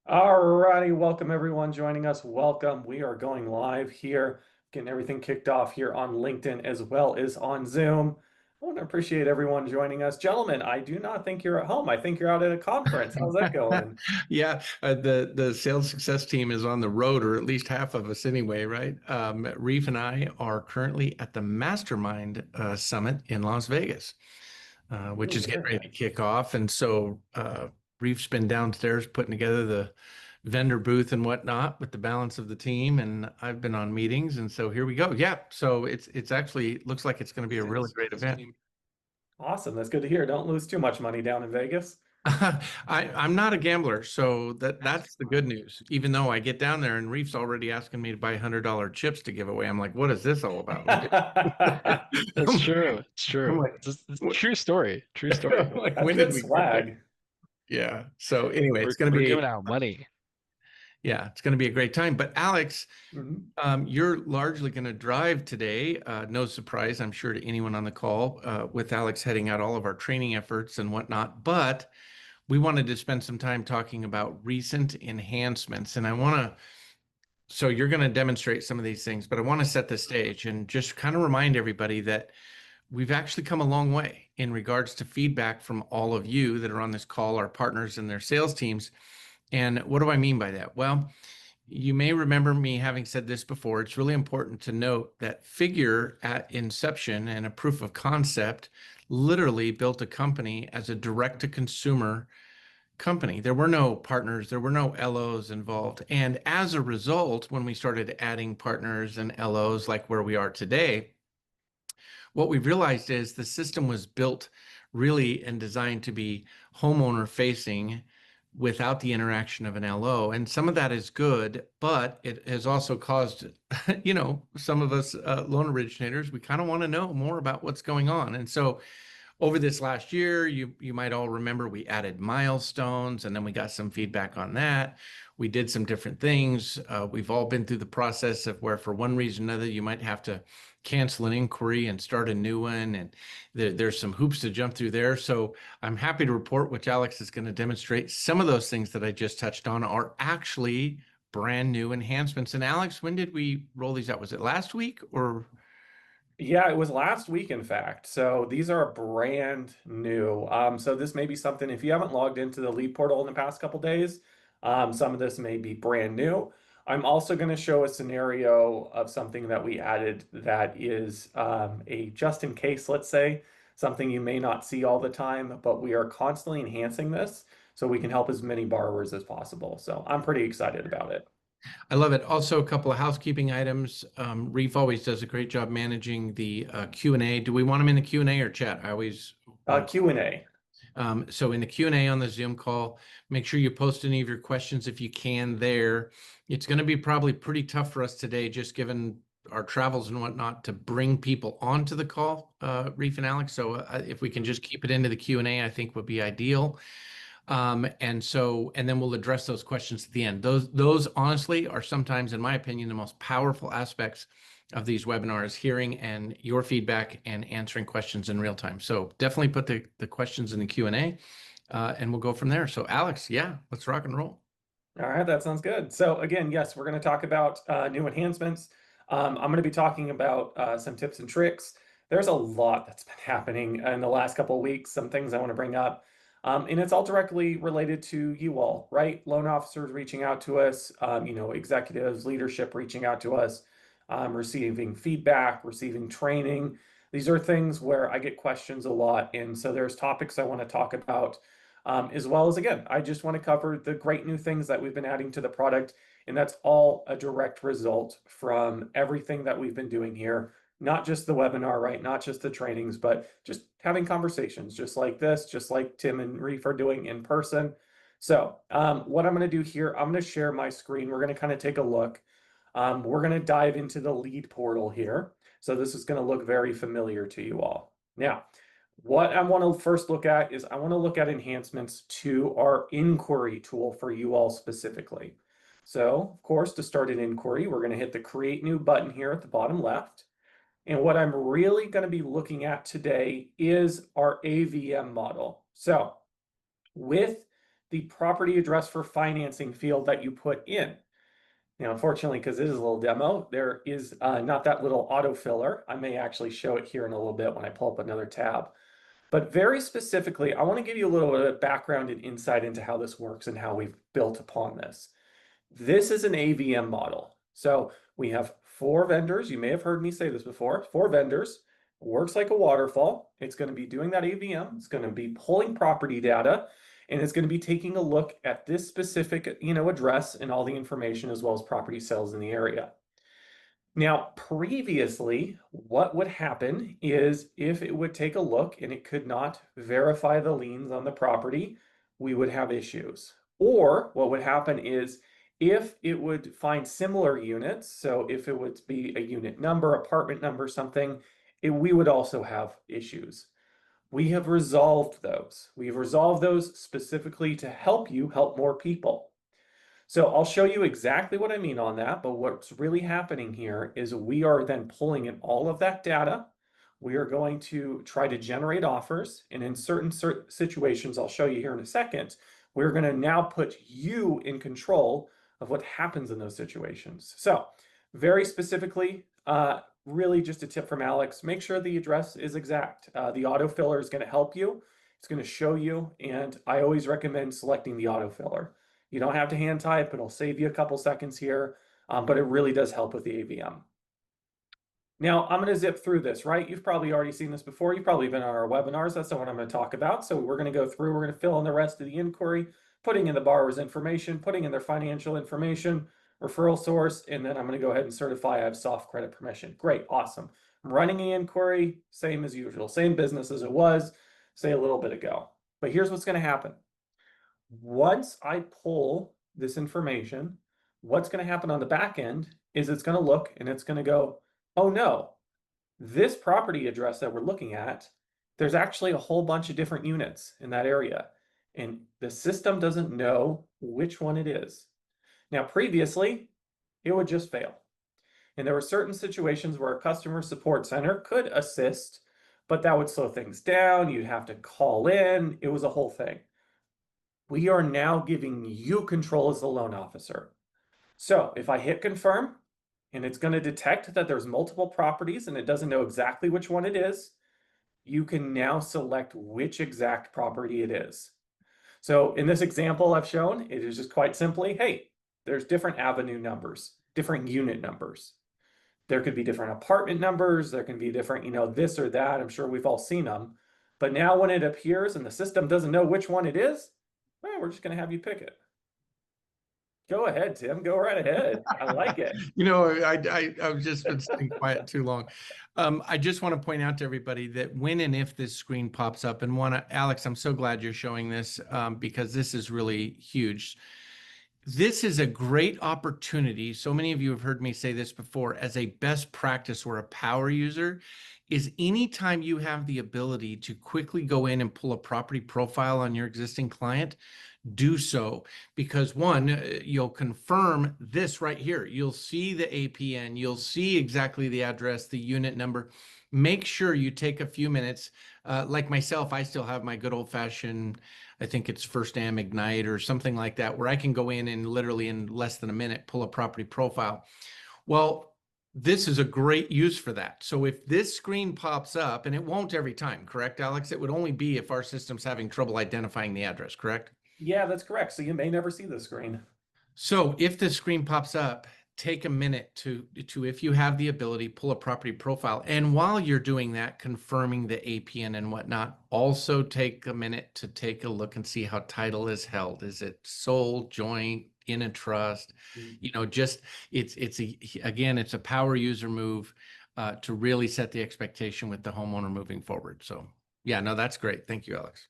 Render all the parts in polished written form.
Alrighty, welcome everyone joining us. Welcome. We are going live here, getting everything kicked off here on LinkedIn as well as on Zoom. I want to appreciate everyone joining us. Gentlemen, I do not think you're at home. I think you're out at a conference. How's that going? Yeah, the sales success team is on the road, or at least half of us anyway, right? Reef and I are currently at the Mastermind Summit in Las Vegas, which Ooh, is getting very ready to nice. kick off. And so Reef's been downstairs putting together the vendor booth and whatnot with the balance of the team, and I've been on meetings, and so here we go. Yeah, so it's actually looks like it's going to be a really great event. Awesome. That's good to hear. Don't lose too much money down in Vegas. I'm not a gambler, so that's the good news. Even though I get down there and Reef's already asking me to buy $100 chips to give away, I'm like, what is this all about? That's true. It's I'm true. like, It's a true story. True story. I'm like, That's when did good we get there? swag. Yeah. So anyway, We're it's going to we're giving be out money. yeah, it's going to be a great time. But Alex, Mhm. you're largely going to drive today. No surprise, I'm sure, to anyone on the call, with Alex heading out all of our training efforts and whatnot. But we wanted to spend some time talking about recent enhancements. And I want to, so you're going to demonstrate some of these things, but I want to set the stage and just kind of remind everybody that we've actually come a long way in regards to feedback from all of you that are on this call, our partners and their sales teams. And what do I mean by that? Well, you may remember me having said this before. It's really important to note that Figure at inception and a proof of concept literally built a company as a direct to consumer company. There were no partners, there were no LOs involved. And as a result, when we started adding partners and LOs like where we are today, what we realized is the system was built really and designed to be homeowner facing without the interaction of an LO. And some of that is good, but it has also caused, some of us loan originators, we kind of want to know more about what's going on. And so over this last year, you might all remember we added milestones, and then we got some feedback on that. We did some different things. We've all been through the process of where, for one reason or another, you might have to cancel an inquiry and start a new one, and there's some hoops to jump through there. So I'm happy to report, which Alex is going to demonstrate, some of those things that I just touched on are actually brand new enhancements. And Alex, when did we roll these out? Was it last week or? Yeah, it was last week, in fact. So these are brand new. So this may be something, if you haven't logged into the lead portal in the past couple days, some of this may be brand new. I'm also going to show a scenario of something that we added that is a just in case, let's say, something you may not see all the time, but we are constantly enhancing this so we can help as many borrowers as possible. So I'm pretty excited about it. I love it. Also, a couple of housekeeping items. Reef always does a great job managing the Q&A. Do we want them in the Q&A or chat? I always want to. Q&A. So in the Q&A on the Zoom call, make sure you post any of your questions if you can there. It's going to be probably pretty tough for us today, just given our travels and whatnot, to bring people onto the call, Reef and Alex. So if we can just keep it into the Q&A, I think would be ideal. And then we'll address those questions at the end. Those honestly are sometimes, in my opinion, the most powerful aspects of these webinars, hearing and your feedback and answering questions in real time. So definitely put the questions in the Q&A, and we'll go from there. So Alex, yeah, let's rock and roll. All right, that sounds good. So again, yes, we're going to talk about new enhancements. I'm going to be talking about some tips and tricks. There's a lot that's been happening in the last couple of weeks, some things I want to bring up. And it's all directly related to you all, right? Loan officers reaching out to us, executives, leadership reaching out to us, receiving feedback, receiving training. These are things where I get questions a lot. And so there's topics I want to talk about. As well as, again, I just want to cover the great new things that we've been adding to the product. And that's all a direct result from everything that we've been doing here, not just the webinar, right? Not just the trainings, but just having conversations just like this, just like Tim and Reef are doing in person. So what I'm going to do here, I'm going to share my screen. We're going to kind of take a look. We're going to dive into the lead portal here. So this is going to look very familiar to you all. Now, what I want to first look at is I want to look at enhancements to our inquiry tool for you all specifically. So, of course, to start an inquiry, we're going to hit the Create New button here at the bottom left. And what I'm really going to be looking at today is our AVM model. So, with the property address for financing field that you put in. Now, unfortunately, because this is a little demo, there is not that little autofiller. I may actually show it here in a little bit when I pull up another tab. But very specifically, I want to give you a little bit of background and insight into how this works and how we've built upon this. This is an AVM model. So we have 4 vendors. You may have heard me say this before. 4 vendors. Works like a waterfall. It's going to be doing that AVM. It's going to be pulling property data, and it's going to be taking a look at this specific, address and all the information as well as property sales in the area. Now, previously, what would happen is if it would take a look and it could not verify the liens on the property, we would have issues. Or what would happen is if it would find similar units, so if it would be a unit number, apartment number, something, we would also have issues. We have resolved those. We've resolved those specifically to help you help more people. So I'll show you exactly what I mean on that, but what's really happening here is we are then pulling in all of that data. We are going to try to generate offers, and in certain situations, I'll show you here in a second, we're going to now put you in control of what happens in those situations. So very specifically, really just a tip from Alex, make sure the address is exact. The autofiller is going to help you. It's going to show you, and I always recommend selecting the autofiller. You don't have to hand type, it'll save you a couple seconds here, but it really does help with the AVM. Now, I'm going to zip through this, right? You've probably already seen this before. You've probably been on our webinars. That's not what I'm going to talk about. So we're going to go through, we're going to fill in the rest of the inquiry, putting in the borrower's information, putting in their financial information, referral source, and then I'm going to go ahead and certify I have soft credit permission. Great, awesome. I'm running the inquiry, same as usual, same business as it was, say a little bit ago. But here's what's going to happen. Once I pull this information, what's going to happen on the back end is it's going to look and it's going to go, oh no, this property address that we're looking at, there's actually a whole bunch of different units in that area. And the system doesn't know which one it is. Now, previously, it would just fail. And there were certain situations where a customer support center could assist, but that would slow things down. You'd have to call in. It was a whole thing. We are now giving you control as the loan officer. So if I hit confirm, and it's going to detect that there's multiple properties and it doesn't know exactly which one it is, you can now select which exact property it is. So in this example I've shown, it is just quite simply, hey, there's different avenue numbers, different unit numbers. There could be different apartment numbers. There can be different, this or that. I'm sure we've all seen them. But now when it appears and the system doesn't know which one it is, well, we're just going to have you pick it. Go ahead, Tim. Go right ahead. I like it. I've just been sitting quiet too long. I just want to point out to everybody that when and if this screen pops up, and Alex, I'm so glad you're showing this because this is really huge. This is a great opportunity. So many of you have heard me say this before as a best practice or a power user is anytime you have the ability to quickly go in and pull a property profile on your existing client, do so, because one, you'll confirm this right here. You'll see the APN, you'll see exactly the address, the unit number. Make sure you take a few minutes. Like myself, I still have my good old fashioned, I think it's First Am Ignite or something like that, where I can go in and literally in less than a minute pull a property profile. Well, this is a great use for that. So if this screen pops up, and it won't every time, correct, Alex? It would only be if our system's having trouble identifying the address, correct? Yeah, that's correct. So you may never see the screen. So if the screen pops up, take a minute to, if you have the ability, pull a property profile. And while you're doing that, confirming the APN and whatnot, also take a minute to take a look and see how title is held. Is it sold, joint, in a trust? Just again, it's a power user move to really set the expectation with the homeowner moving forward. So yeah, no, that's great. Thank you, Alex.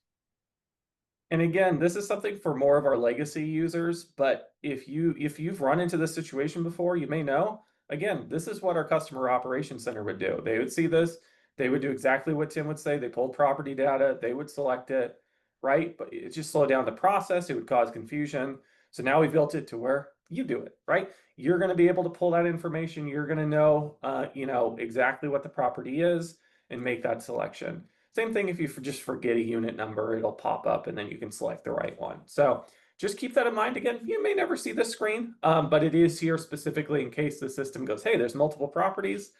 And again, this is something for more of our legacy users, but if you've run into this situation before, you may know, again, this is what our customer operations center would do. They would see this, they would do exactly what Tim would say. They pulled property data, they would select it, right? But it just slowed down the process, it would cause confusion. So now we built it to where you do it, right? You're going to be able to pull that information, you're going to know exactly what the property is and make that selection. Same thing if you just forget a unit number, it'll pop up and then you can select the right one. So just keep that in mind. Again, you may never see this screen, but it is here specifically in case the system goes, hey, there's multiple properties.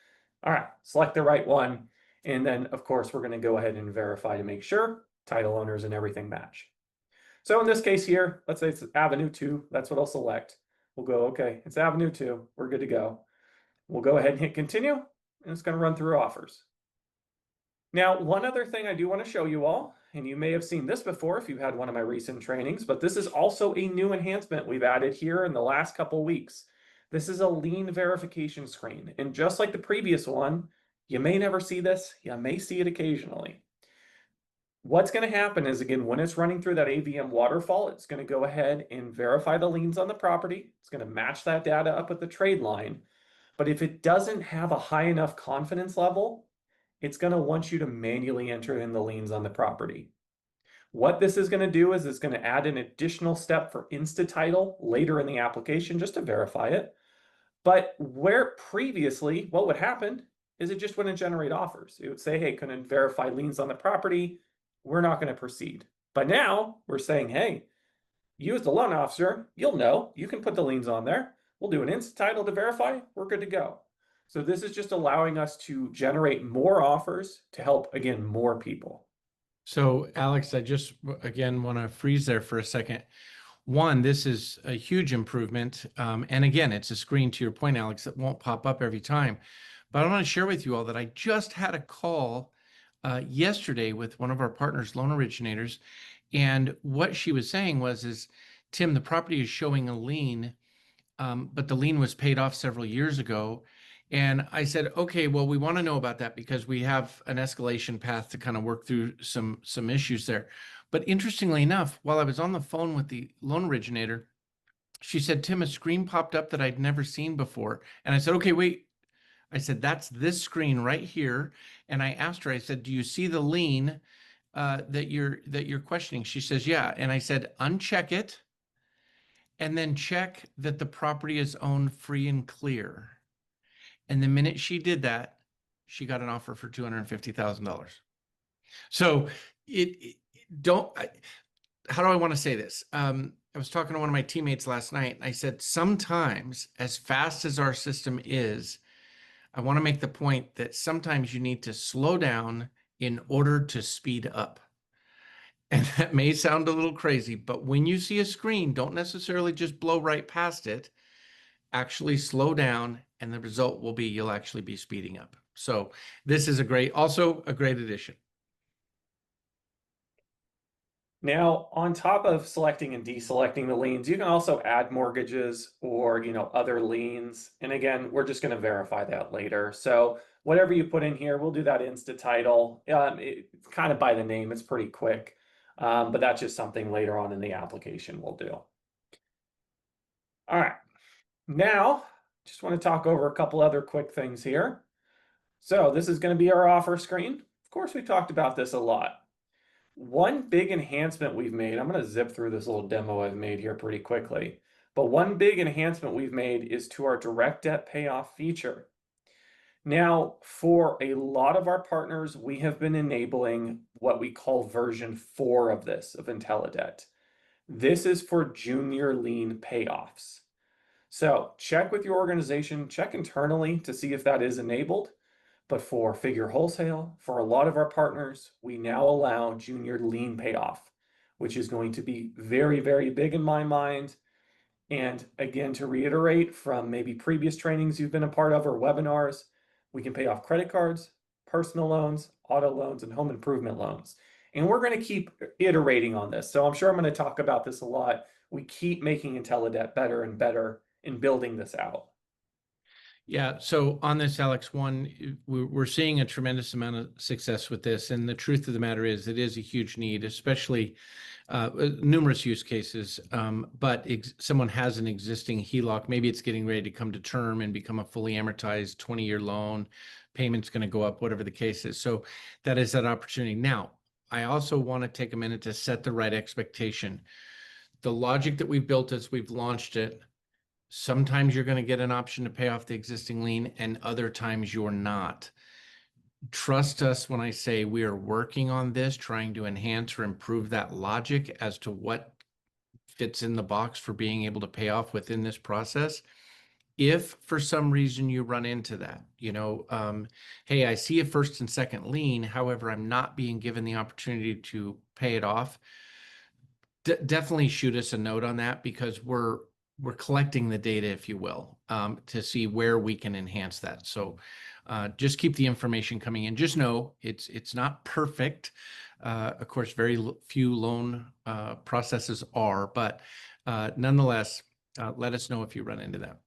All right, select the right one. And then, of course, we're going to go ahead and verify to make sure title owners and everything match. So in this case here, let's say it's Avenue 2. That's what I'll select. We'll go, okay, it's Avenue 2. We're good to go. We'll go ahead and hit continue, and it's going to run through offers. Now, one other thing I do want to show you all, and you may have seen this before if you've had one of my recent trainings, but this is also a new enhancement we've added here in the last couple weeks. This is a lien verification screen. And just like the previous one, you may never see this. You may see it occasionally. What's going to happen is, again, when it's running through that AVM waterfall, it's going to go ahead and verify the liens on the property. It's going to match that data up with the trade line. But if it doesn't have a high enough confidence level, it's going to want you to manually enter in the liens on the property. What this is going to do is it's going to add an additional step for insta-title later in the application just to verify it. But where previously, what would happen is it just wouldn't generate offers. It would say, hey, couldn't verify liens on the property. We're not going to proceed. But now we're saying, hey, you as the loan officer, you'll know, you can put the liens on there. We'll do an insta-title to verify. We're good to go. So this is just allowing us to generate more offers to help, again, more people. So Alex, I just, again, want to freeze there for a second. One, this is a huge improvement. And again, it's a screen, to your point, Alex, that won't pop up every time. But I want to share with you all that I just had a call yesterday with one of our partners, loan originators. And what she was saying was, Tim, the property is showing a lien, but the lien was paid off several years ago. And I said, okay, well, we want to know about that because we have an escalation path to kind of work through some issues there. But interestingly enough, while I was on the phone with the loan originator, she said, Tim, a screen popped up that I'd never seen before. And I said, okay, wait. I said, that's this screen right here. And I asked her, I said, do you see the lien that you're questioning? She says, yeah. And I said, uncheck it and then check that the property is owned free and clear. And the minute she did that, she got an offer for $250,000. So how do I want to say this? I was talking to one of my teammates last night, and I said, sometimes, as fast as our system is, I want to make the point that sometimes you need to slow down in order to speed up. And that may sound a little crazy, but when you see a screen, don't necessarily just blow right past it. Actually slow down, and the result will be you'll actually be speeding up. So this is also a great addition. Now, on top of selecting and deselecting the liens, you can also add mortgages or, other liens. And again, we're just going to verify that later. So whatever you put in here, we'll do that insta-title. It's kind of by the name, it's pretty quick. But that's just something later on in the application we'll do. All right. Now, just want to talk over a couple other quick things here. So this is going to be our offer screen. Of course, we talked about this a lot. One big enhancement we've made, I'm going to zip through this little demo I've made here pretty quickly, but one big enhancement we've made is to our direct debt payoff feature. Now, for a lot of our partners, we have been enabling what we call version 4 of this, of IntelliDebt. This is for junior lien payoffs. So check with your organization, check internally to see if that is enabled. But for Figure Wholesale, for a lot of our partners, we now allow junior lien payoff, which is going to be very, very big in my mind. And again, to reiterate from maybe previous trainings you've been a part of or webinars, we can pay off credit cards, personal loans, auto loans, and home improvement loans. And we're going to keep iterating on this. So I'm sure I'm going to talk about this a lot. We keep making IntelliDebt better and better in building this out. Yeah. So on this, Alex, we're seeing a tremendous amount of success with this. And the truth of the matter is it is a huge need, especially numerous use cases. But someone has an existing HELOC. Maybe it's getting ready to come to term and become a fully amortized 20-year loan. Payment's going to go up, whatever the case is. So that is that opportunity. Now, I also want to take a minute to set the right expectation. The logic that we've built as we've launched it, sometimes you're going to get an option to pay off the existing lien and other times you're not. trust us when I say we are working on this, trying to enhance or improve that logic as to what fits in the box for being able to pay off within this process. If for some reason you run into that, hey, I see a first and second lien, however, I'm not being given the opportunity to pay it off, definitely shoot us a note on that, because we're collecting the data, if you will, to see where we can enhance that. So just keep the information coming in. Just know it's not perfect. Of course, very few loan processes are, but nonetheless, let us know if you run into that.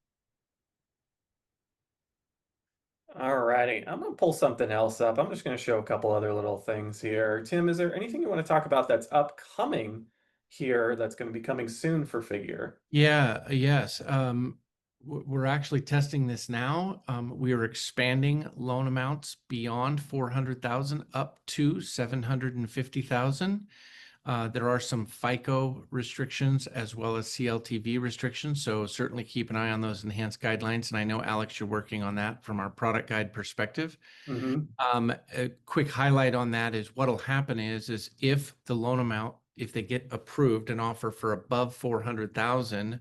All righty, I'm gonna pull something else up. I'm just gonna show a couple other little things here. Tim, is there anything you want to talk about that's upcoming here that's going to be coming soon for Figure? Yeah, yes. We're actually testing this now. We are expanding loan amounts beyond 400,000 up to 750,000. There are some FICO restrictions as well as CLTV restrictions, so certainly keep an eye on those enhanced guidelines. And I know, Alex, you're working on that from our product guide perspective. A quick highlight on that is what'll happen is if the loan amount, if they get approved an offer for above 400,000,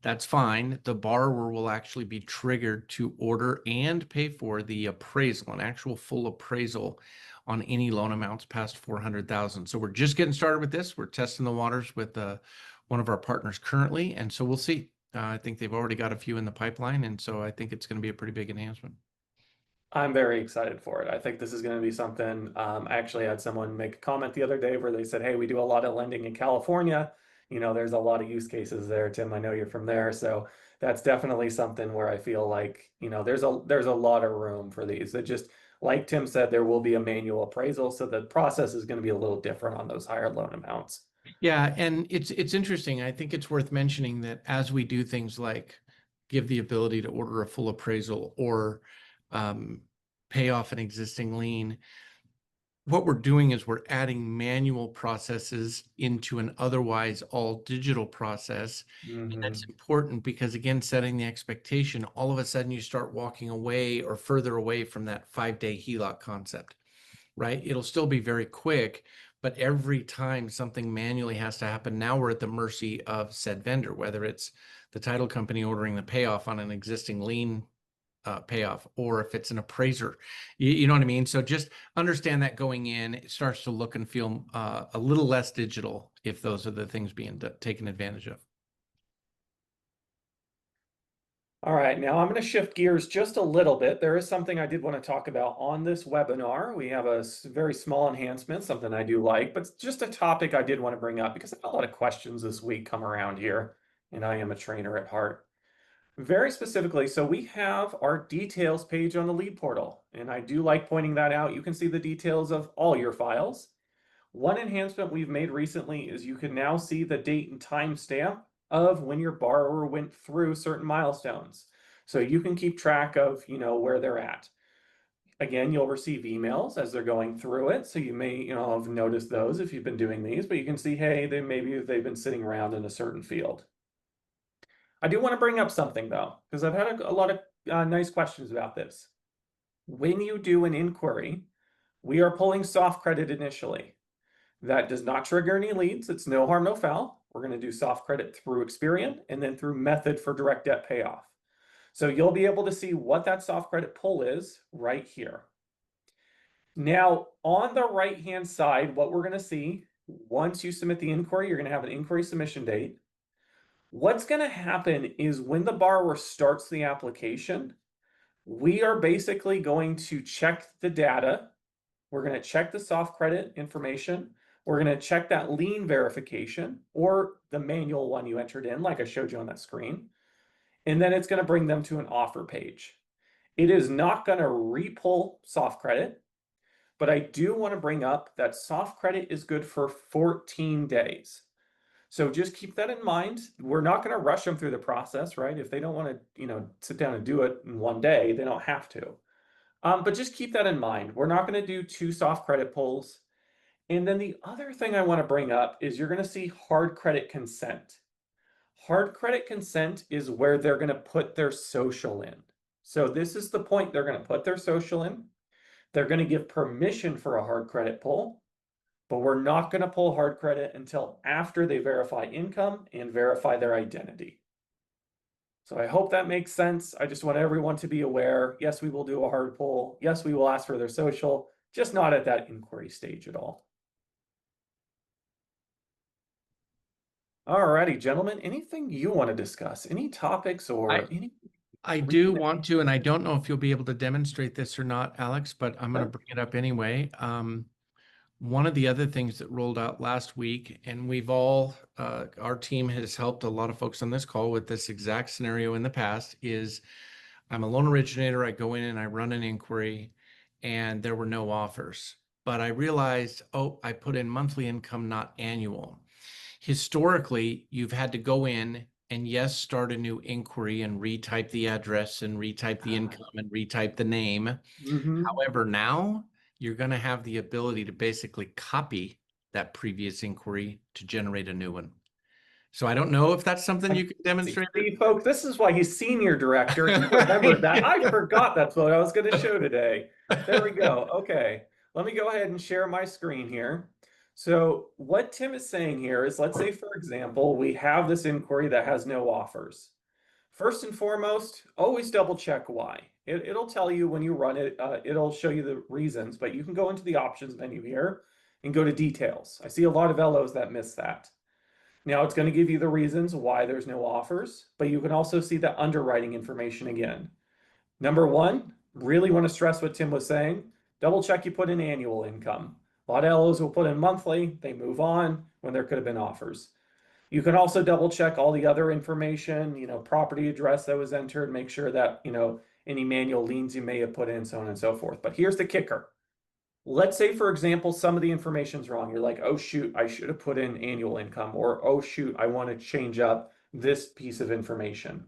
that's fine. The borrower will actually be triggered to order and pay for the appraisal, an actual full appraisal on any loan amounts past 400,000. So we're just getting started with this. We're testing the waters with one of our partners currently, and so we'll see. I think they've already got a few in the pipeline, and so I think it's going to be a pretty big enhancement. I'm very excited for it. I think this is going to be something. I actually had someone make a comment the other day where they said, "Hey, we do a lot of lending in California. There's a lot of use cases there." Tim, I know you're from there, so that's definitely something where I feel like, there's a lot of room for these. That just like Tim said, there will be a manual appraisal, so the process is going to be a little different on those higher loan amounts. Yeah, and it's interesting. I think it's worth mentioning that as we do things like give the ability to order a full appraisal or pay off an existing lien, what we're doing is we're adding manual processes into an otherwise all digital process. And that's important because, again, setting the expectation, all of a sudden you start walking away or further away from that 5-day HELOC concept, right? It'll still be very quick, but every time something manually has to happen, now we're at the mercy of said vendor, whether it's the title company ordering the payoff on an existing lien payoff, or if it's an appraiser, you know what I mean? So just understand that going in, it starts to look and feel a little less digital if those are the things being taken advantage of. All right, now I'm going to shift gears just a little bit. There is something I did want to talk about on this webinar. We have a very small enhancement, something I do like, but it's just a topic I did want to bring up because I had a lot of questions this week come around here, and I am a trainer at heart. Very specifically, so we have our details page on the lead portal, and I do like pointing that out. You can see the details of all your files. One enhancement we've made recently is you can now see the date and time stamp of when your borrower went through certain milestones. So you can keep track of, where they're at. Again, you'll receive emails as they're going through it. So you may, have noticed those if you've been doing these, but you can see, hey, they've been sitting around in a certain field. I do want to bring up something though, because I've had a lot of nice questions about this. When you do an inquiry, we are pulling soft credit initially. That does not trigger any leads. It's no harm, no foul. We're going to do soft credit through Experian and then through Method for direct debt payoff. So you'll be able to see what that soft credit pull is right here. Now, on the right-hand side, what we're going to see, once you submit the inquiry, you're going to have an inquiry submission date. What's going to happen is when the borrower starts the application, we are basically going to check the data. We're going to check the soft credit information. We're going to check that lien verification or the manual one you entered in, like I showed you on that screen. And then it's going to bring them to an offer page. It is not going to re-pull soft credit, but I do want to bring up that soft credit is good for 14 days. So just keep that in mind. We're not going to rush them through the process, right? If they don't want to, sit down and do it in one day, they don't have to. But just keep that in mind. We're not going to do 2 soft credit pulls. And then the other thing I want to bring up is you're going to see hard credit consent. Hard credit consent is where they're going to put their social in. So this is the point they're going to put their social in. They're going to give permission for a hard credit pull, but we're not going to pull hard credit until after they verify income and verify their identity. So I hope that makes sense. I just want everyone to be aware. Yes, we will do a hard pull. Yes, we will ask for their social, just not at that inquiry stage at all. All righty, gentlemen, anything you want to discuss? Any topics or any? I do want to, and I don't know if you'll be able to demonstrate this or not, Alex, but I'm going to bring it up anyway. One of the other things that rolled out last week, and we've all, our team has helped a lot of folks on this call with this exact scenario in the past, is I'm a loan originator. I go in and I run an inquiry, and there were no offers. But I realized, oh, I put in monthly income, not annual. Historically, you've had to go in and yes, start a new inquiry and retype the address and retype the income and retype the name. However, now you're going to have the ability to basically copy that previous inquiry to generate a new one. So I don't know if that's something you can demonstrate. See, folks, this is why he's senior director. He remembered that. I forgot that's what I was going to show today. There we go. Okay, let me go ahead and share my screen here. So what Tim is saying here is, let's say, for example, we have this inquiry that has no offers. First and foremost, always double check why. It'll tell you when you run it, it'll show you the reasons, but you can go into the options menu here and go to details. I see a lot of LOs that miss that. Now it's going to give you the reasons why there's no offers, but you can also see the underwriting information again. Number one, really want to stress what Tim was saying. Double check you put in annual income. A lot of LOs will put in monthly, they move on when there could have been offers. You can also double check all the other information, property address that was entered, make sure that, any manual liens you may have put in, so on and so forth. But here's the kicker. Let's say, for example, some of the information's wrong. You're like, oh, shoot, I should have put in annual income, or oh, shoot, I want to change up this piece of information.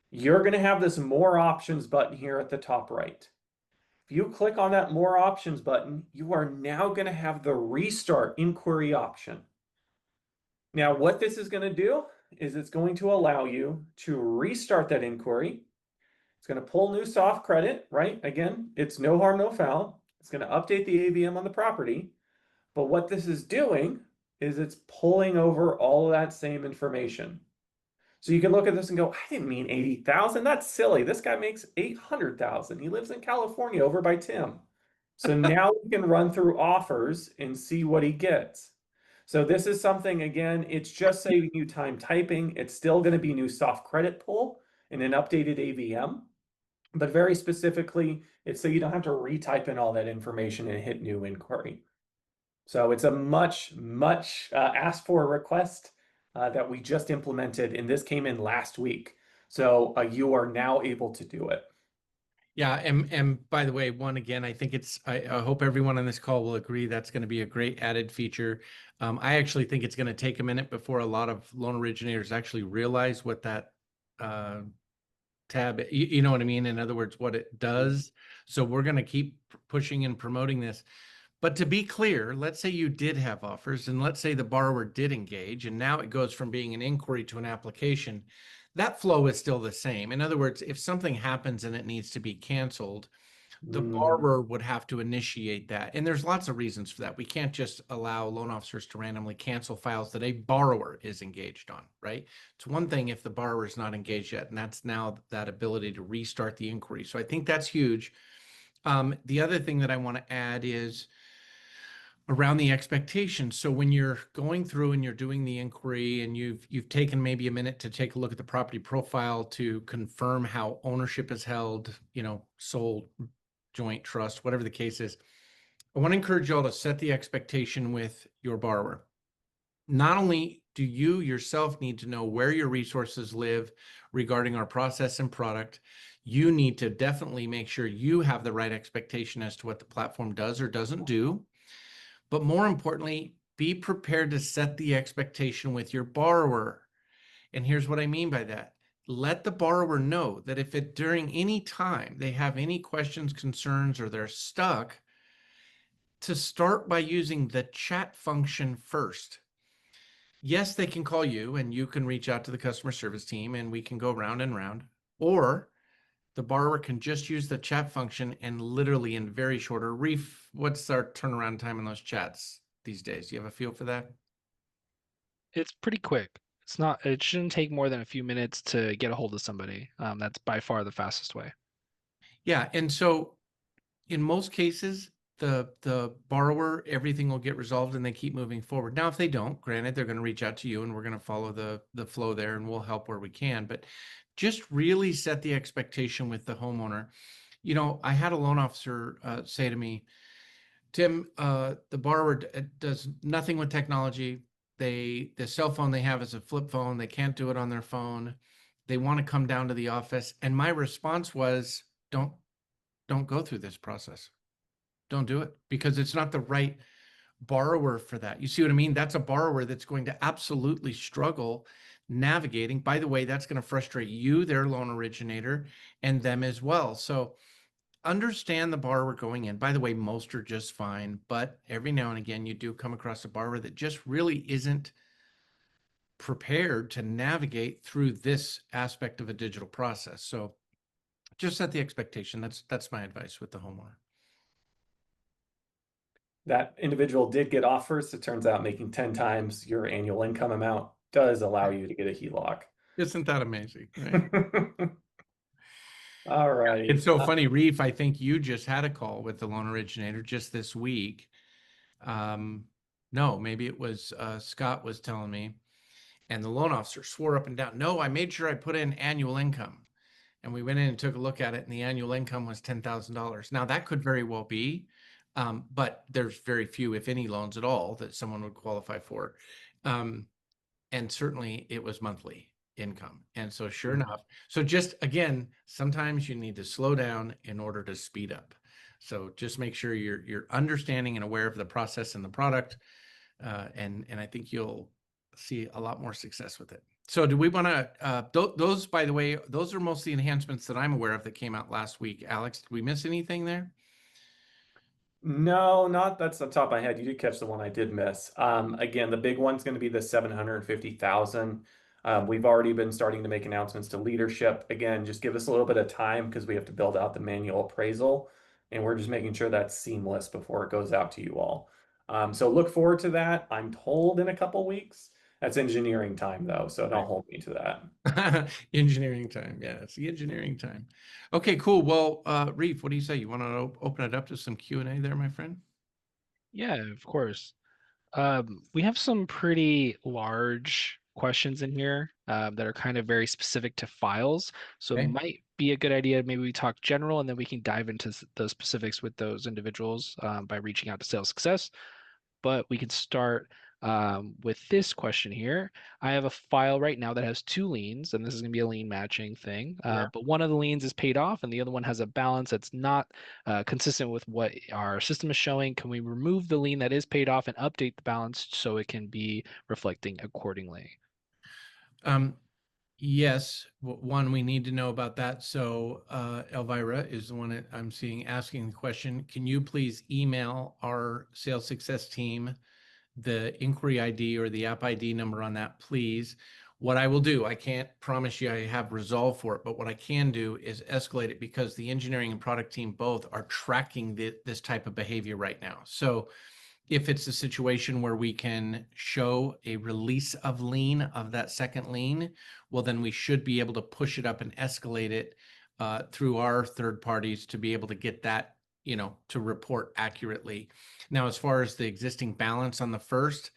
You're going to have this more options button here at the top right. If you click on that more options button, you are now going to have the restart inquiry option. Now, what this is going to do is it's going to allow you to restart that inquiry. It's going to pull new soft credit, right? Again, it's no harm, no foul. It's going to update the AVM on the property. But what this is doing is it's pulling over all of that same information. So you can look at this and go, I didn't mean 80,000. That's silly. This guy makes 800,000. He lives in California over by Tim. So now we can run through offers and see what he gets. So this is something, again, it's just saving you time typing. It's still going to be new soft credit pull and an updated AVM. But very specifically, it's so you don't have to retype in all that information and hit new inquiry. So it's a much asked for request that we just implemented, and this came in last week. So you are now able to do it. Yeah, and by the way, I think I hope everyone on this call will agree that's going to be a great added feature. I actually think it's going to take a minute before a lot of loan originators actually realize what that tab, you know what I mean? In other words, what it does. So we're going to keep pushing and promoting this. But to be clear, let's say you did have offers and let's say the borrower did engage and now it goes from being an inquiry to an application. That flow is still the same. In other words, if something happens and it needs to be canceled, the borrower would have to initiate that. And there's lots of reasons for that. We can't just allow loan officers to randomly cancel files that a borrower is engaged on, right? It's one thing if the borrower is not engaged yet, and that's now that ability to restart the inquiry. So I think that's huge. The other thing that I want to add is around the expectations. So when you're going through and you're doing the inquiry and you've taken maybe a minute to take a look at the property profile to confirm how ownership is held, sold, joint trust, whatever the case is, I want to encourage y'all to set the expectation with your borrower. Not only do you yourself need to know where your resources live regarding our process and product, you need to definitely make sure you have the right expectation as to what the platform does or doesn't do. But more importantly, be prepared to set the expectation with your borrower. And here's what I mean by that. Let the borrower know that if during any time they have any questions, concerns, or they're stuck, to start by using the chat function first. Yes, they can call you and you can reach out to the customer service team and we can go round and round. Or the borrower can just use the chat function and literally in very short, or Reef, what's our turnaround time on those chats these days? Do you have a feel for that? It's pretty quick. It shouldn't take more than a few minutes to get a hold of somebody. That's by far the fastest way. Yeah, and so in most cases, the borrower, everything will get resolved and they keep moving forward. Now, if they don't, granted, they're going to reach out to you and we're going to follow the flow there and we'll help where we can. But just really set the expectation with the homeowner. You know, I had a loan officer say to me, Tim, the borrower does nothing with technology. The cell phone they have is a flip phone. They can't do it on their phone. They want to come down to the office. And my response was, don't go through this process. Don't do it because it's not the right borrower for that. You see what I mean? That's a borrower that's going to absolutely struggle navigating. By the way, that's going to frustrate you, their loan originator, and them as well. So understand the borrower going in. By the way, most are just fine, but every now and again, you do come across a borrower that just really isn't prepared to navigate through this aspect of a digital process. So just set the expectation. That's my advice with the homeowner. That individual did get offers. It turns out making 10 times your annual income amount does allow you to get a HELOC. Isn't that amazing? Right. All righty. It's so funny, Reef. I think you just had a call with the loan originator just this week. No, maybe it was Scott was telling me, and the loan officer swore up and down, no, I made sure I put in annual income. And we went in and took a look at it, and the annual income was $10,000. Now, that could very well be, but there's very few, if any, loans at all that someone would qualify for. And certainly it was monthly income. And so sure enough, so just again, sometimes you need to slow down in order to speed up. So just make sure you're understanding and aware of the process and the product. And I think you'll see a lot more success with it. So do we want to, those, by the way, those are most of the enhancements that I'm aware of that came out last week. Alex, did we miss anything there? No, not that's on top of my head. You did catch the one I did miss. Again, the big one's going to be the 750,000. We've already been starting to make announcements to leadership. Again, just give us a little bit of time because we have to build out the manual appraisal, and we're just making sure that's seamless before it goes out to you all. So look forward to that. I'm told in a couple weeks. That's engineering time though, so don't hold me to that. Engineering time. Yeah, it's the engineering time. Okay, cool. Well, Reef, what do you say? You want to open it up to some Q&A there, my friend? Yeah, of course. We have some pretty large questions in here that are kind of very specific to files. So it Okay. might be a good idea. Maybe we talk general and then we can dive into the specifics with those individuals by reaching out to sales success. But we can start with this question here. I have a file right now that has two liens, and this is going to be a lien matching thing. Yeah. But one of the liens is paid off, and the other one has a balance that's not consistent with what our system is showing. Can we remove the lien that is paid off and update the balance so it can be reflecting accordingly? Yes, one, we need to know about that. So Elvira is the one that I'm seeing asking the question. Can you please email our sales success team the inquiry ID or the app ID number on that, please? What I will do, I can't promise you I have resolve for it, but what I can do is escalate it because the engineering and product team both are tracking this type of behavior right now. So if it's a situation where we can show a release of lien of that second lien, well, then we should be able to push it up and escalate it through our third parties to be able to get that, you know, to report accurately. Now, as far as the existing balance on the first,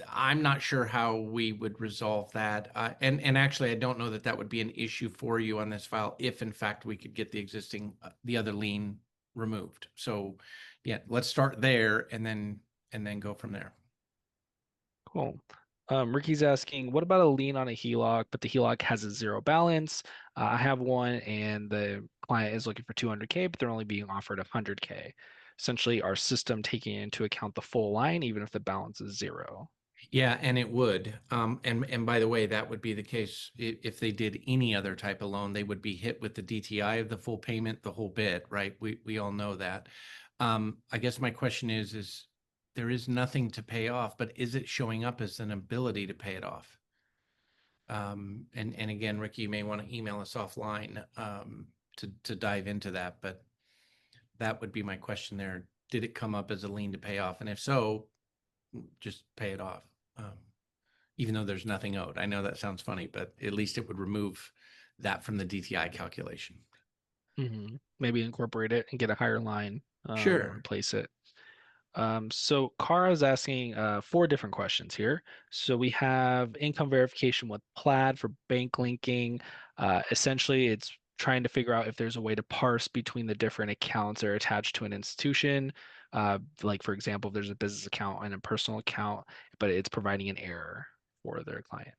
I'm not sure how we would resolve that. And actually, I don't know that that would be an issue for you on this file if, in fact, we could get the existing, the other lien removed. So, yeah, let's start there and then go from there. Cool. Ricky's asking, what about a lien on a HELOC, but the HELOC has a zero balance? I have one, and the client is looking for 200K, but they're only being offered 100K. Essentially, our system taking into account the full line, even if the balance is zero. Yeah, and it would. And by the way, that would be the case if they did any other type of loan, they would be hit with the DTI of the full payment, the whole bit, right? We all know that. I guess my question is there is nothing to pay off, but is it showing up as an ability to pay it off? And again, Ricky, you may want to email us offline to dive into that, but that would be my question there. Did it come up as a lien to pay off? And if so, just pay it off. Even though there's nothing owed. I know that sounds funny, but at least it would remove that from the DTI calculation. Maybe incorporate it and get a higher line and Sure. replace it. So Kara is asking 4 different questions here. So we have income verification with Plaid for bank linking. Essentially, it's trying to figure out if there's a way to parse between the different accounts that are attached to an institution. Like, for example, if there's a business account and a personal account, but it's providing an error for their client.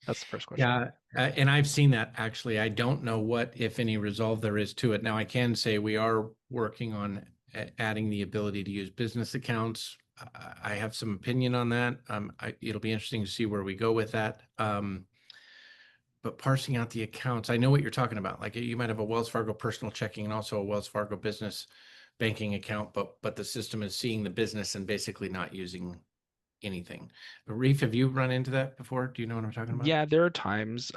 That's the first question. Yeah, and I've seen that actually. I don't know what, if any, resolve there is to it. Now, I can say we are working on adding the ability to use business accounts. I have some opinion on that. It'll be interesting to see where we go with that. But parsing out the accounts, I know what you're talking about. Like you might have a Wells Fargo personal checking and also a Wells Fargo business banking account, but the system is seeing the business and basically not using anything. Reef, have you run into that before? Do you know what I'm talking about? Yeah, there are times.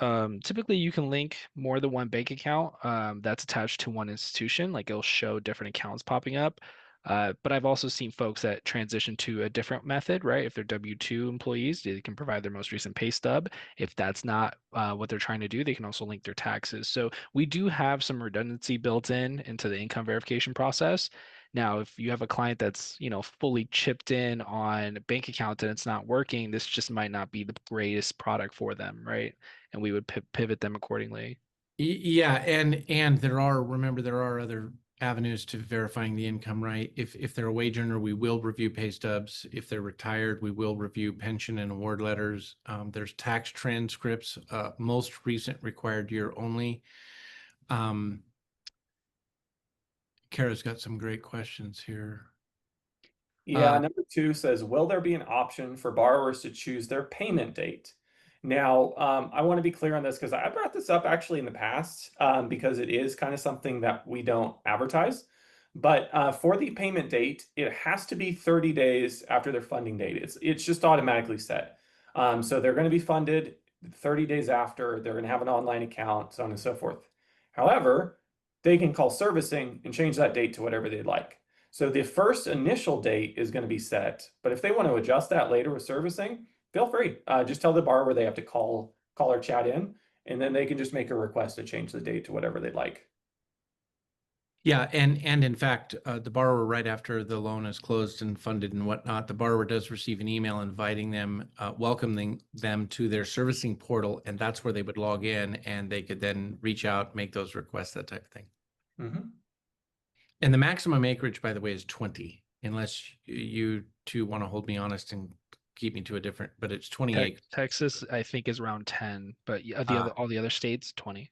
Typically, you can link more than one bank account that's attached to one institution. Like it'll show different accounts popping up. But I've also seen folks that transition to a different method, right? If they're W-2 employees, they can provide their most recent pay stub. If that's not what they're trying to do, they can also link their taxes. So we do have some redundancy built in into the income verification process. Now, if you have a client that's, fully chipped in on bank accounts and it's not working, this just might not be the greatest product for them, right? And we would pivot them accordingly. Yeah, and remember, there are other avenues to verifying the income, right? If they're a wage earner, we will review pay stubs. If they're retired, we will review pension and award letters. There's tax transcripts, most recent required year only. Kara's got some great questions here. Yeah, number 2 says, will there be an option for borrowers to choose their payment date? Now, I want to be clear on this because I brought this up actually in the past because it is kind of something that we don't advertise. But for the payment date, it has to be 30 days after their funding date. It's just automatically set. So they're going to be funded 30 days after. They're going to have an online account, so on and so forth. However, they can call servicing and change that date to whatever they'd like. So the first initial date is going to be set, but if they want to adjust that later with servicing, feel free. Just tell the borrower they have to call or chat in, and then they can just make a request to change the date to whatever they'd like. Yeah, and in fact, the borrower, right after the loan is closed and funded and whatnot, the borrower does receive an email inviting them, welcoming them to their servicing portal, and that's where they would log in, and they could then reach out, make those requests, that type of thing. And the maximum acreage, by the way, is 20, unless you two want to hold me honest and keep me to a different, but it's 20 acres. Texas, I think, is around 10, but all the other states, 20.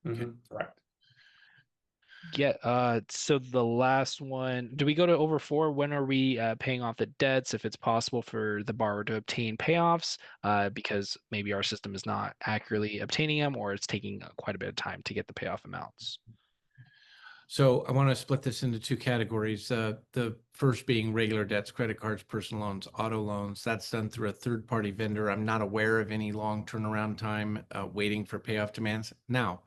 Correct. Yeah, so the last one, do we go to over 4? When are we paying off the debts if it's possible for the borrower to obtain payoffs because maybe our system is not accurately obtaining them or it's taking quite a bit of time to get the payoff amounts? So I want to split this into 2 categories. The first being regular debts, credit cards, personal loans, auto loans. That's done through a third-party vendor. I'm not aware of any long turnaround time waiting for payoff demands. Now,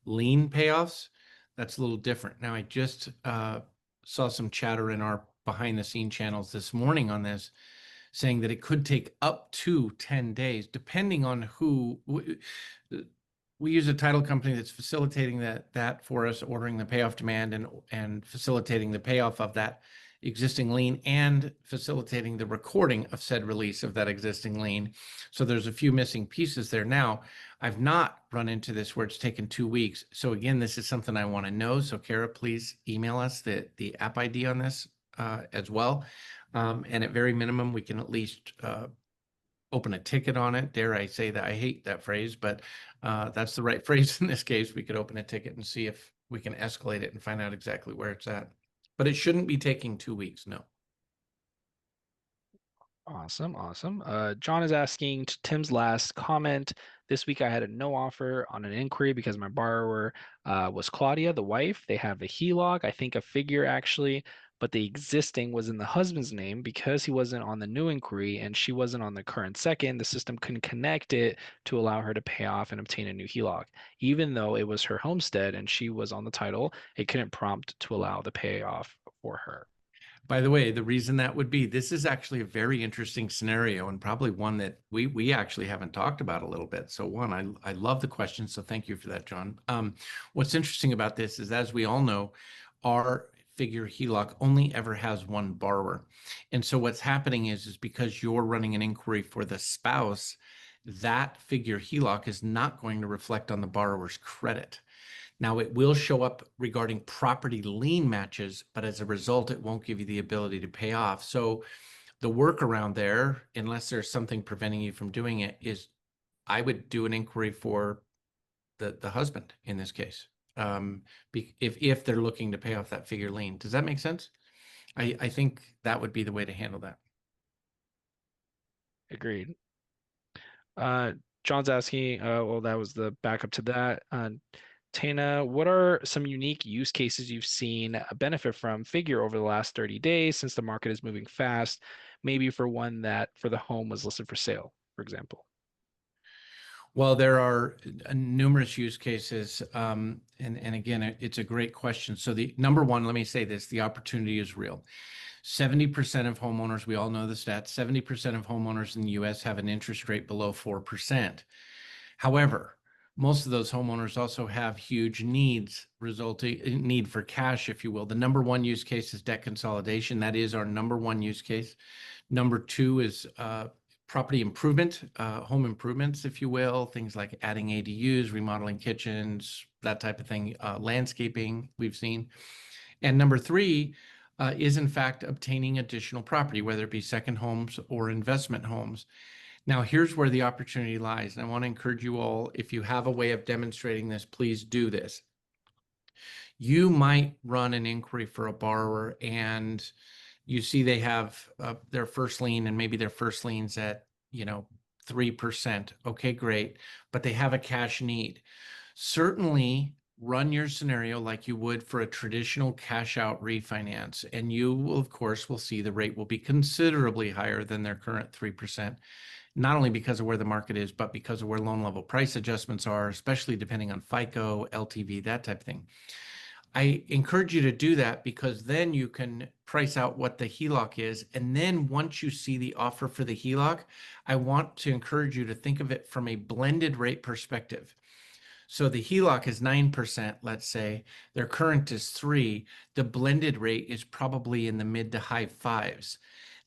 lien payoffs, that's a little different. Now, I just saw some chatter in our behind-the-scene channels this morning on this, saying that it could take up to 10 days, depending on who. We use a title company that's facilitating that for us, ordering the payoff demand and facilitating the payoff of that existing lien and facilitating the recording of said release of that existing lien. So there's a few missing pieces there. Now, I've not run into this where it's taken 2 weeks. So again, this is something I want to know. So Kara, please email us the app ID on this as well. And at very minimum, we can at least open a ticket on it. Dare I say that? I hate that phrase, but that's the right phrase in this case. We could open a ticket and see if we can escalate it and find out exactly where it's at. But it shouldn't be taking 2 weeks, no. Awesome. John is asking Tim's last comment. This week I had a no offer on an inquiry because my borrower was Claudia, the wife. They have a HELOC, I think a figure actually, but the existing was in the husband's name because he wasn't on the new inquiry and she wasn't on the current second. The system couldn't connect it to allow her to pay off and obtain a new HELOC. Even though it was her homestead and she was on the title, it couldn't prompt to allow the payoff for her. By the way, the reason that would be, this is actually a very interesting scenario and probably one that we actually haven't talked about a little bit. So one, I love the question. So thank you for that, John. What's interesting about this is, as we all know, our figure HELOC only ever has one borrower. And so what's happening is because you're running an inquiry for the spouse, that figure HELOC is not going to reflect on the borrower's credit. Now, it will show up regarding property lien matches, but as a result, it won't give you the ability to pay off. So the workaround there, unless there's something preventing you from doing it, is I would do an inquiry for the husband in this case, if they're looking to pay off that figure lien. Does that make sense? I think that would be the way to handle that. Agreed. John's asking, well, that was the backup to that. Tana, what are some unique use cases you've seen a benefit from Figure over the last 30 days since the market is moving fast? Maybe for one that for the home was listed for sale, for example. Well, there are numerous use cases. And again, it's a great question. So the number one, let me say this, the opportunity is real. 70% of homeowners, we all know the stats, 70% of homeowners in the US have an interest rate below 4%. However, most of those homeowners also have huge needs, resulting need for cash, if you will. The number one use case is debt consolidation. That is our number one use case. Number two is property improvement, home improvements, if you will, things like adding ADUs, remodeling kitchens, that type of thing, landscaping we've seen. And number three is in fact obtaining additional property, whether it be second homes or investment homes. Now, here's where the opportunity lies. And I want to encourage you all, if you have a way of demonstrating this, please do this. You might run an inquiry for a borrower and you see they have their first lien, and maybe their first lien's at, 3%. Okay, great. But they have a cash need. Certainly run your scenario like you would for a traditional cash out refinance. And you will, of course, will see the rate will be considerably higher than their current 3%. Not only because of where the market is, but because of where loan level price adjustments are, especially depending on FICO, LTV, that type of thing. I encourage you to do that because then you can price out what the HELOC is. And then once you see the offer for the HELOC, I want to encourage you to think of it from a blended rate perspective. So the HELOC is 9%, let's say, their current is 3%, the blended rate is probably in the mid to high 5s.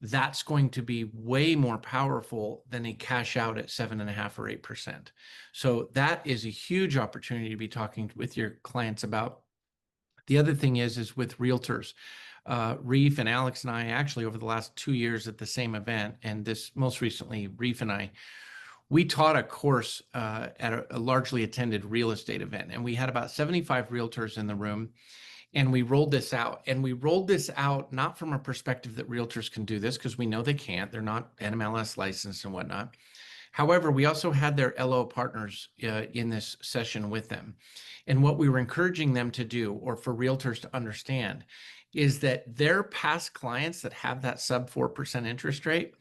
That's going to be way more powerful than a cash out at 7.5 or 8%. So that is a huge opportunity to be talking with your clients about. The other thing is with realtors. Reef and Alex and I actually over the last 2 years at the same event, and this most recently, Reef and I, we taught a course at a largely attended real estate event, and we had about 75 realtors in the room. And we rolled this out. And we rolled this out not from a perspective that realtors can do this, because we know they can't. They're not NMLS licensed and whatnot. However, we also had their LO partners in this session with them. And what we were encouraging them to do, or for realtors to understand, is that their past clients that have that sub 4% interest rate,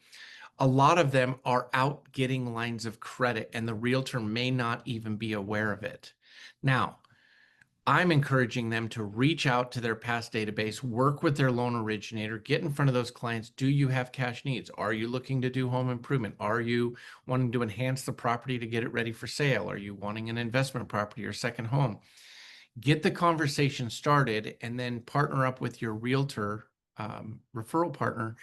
a lot of them are out getting lines of credit, and the realtor may not even be aware of it. Now, I'm encouraging them to reach out to their past database, work with their loan originator, get in front of those clients. Do you have cash needs? Are you looking to do home improvement? Are you wanting to enhance the property to get it ready for sale? Are you wanting an investment property or second home? Get the conversation started and then partner up with your realtor referral partner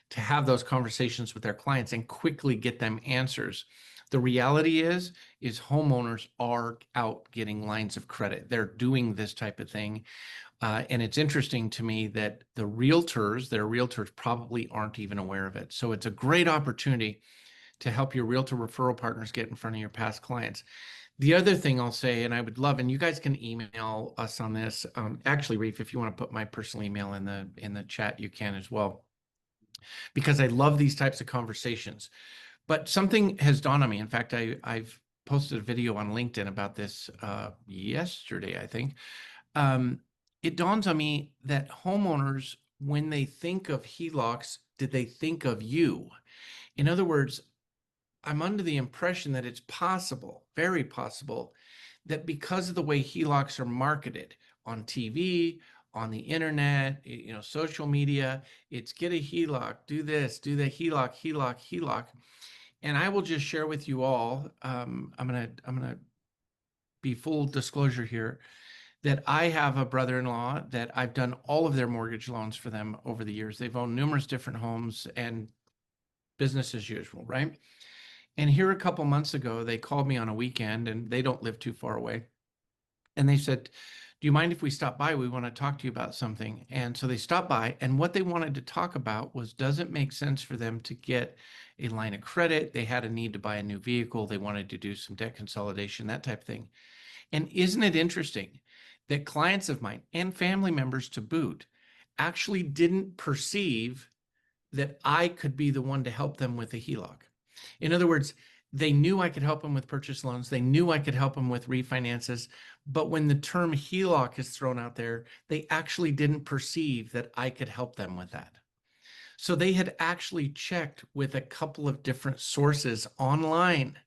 to have those conversations with their clients and quickly get them answers. The reality is homeowners are out getting lines of credit. They're doing this type of thing. And it's interesting to me that their realtors probably aren't even aware of it. So it's a great opportunity to help your realtor referral partners get in front of your past clients. The other thing I'll say, and I would love, and you guys can email us on this. Actually, Reef, if you want to put my personal email in the chat, you can as well, because I love these types of conversations. But something has dawned on me. In fact, I've posted a video on LinkedIn about this yesterday, I think. It dawns on me that homeowners when they think of HELOCs, did they think of you? In other words, I'm under the impression that it's possible, very possible, that because of the way HELOCs are marketed on TV, on the internet, social media, it's get a HELOC, do this, do the HELOC, HELOC, HELOC. And I will just share with you all, I'm gonna be full disclosure here, that I have a brother-in-law that I've done all of their mortgage loans for them over the years. They've owned numerous different homes and business as usual, right? And here a couple months ago, they called me on a weekend, and they don't live too far away. And they said, do you mind if we stop by? We want to talk to you about something. And so they stopped by, and what they wanted to talk about was, does it make sense for them to get a line of credit? They had a need to buy a new vehicle. They wanted to do some debt consolidation, that type of thing. And isn't it interesting that clients of mine and family members to boot actually didn't perceive that I could be the one to help them with a HELOC? In other words, they knew I could help them with purchase loans. They knew I could help them with refinances. But when the term HELOC is thrown out there, they actually didn't perceive that I could help them with that. So they had actually checked with a couple of different sources online.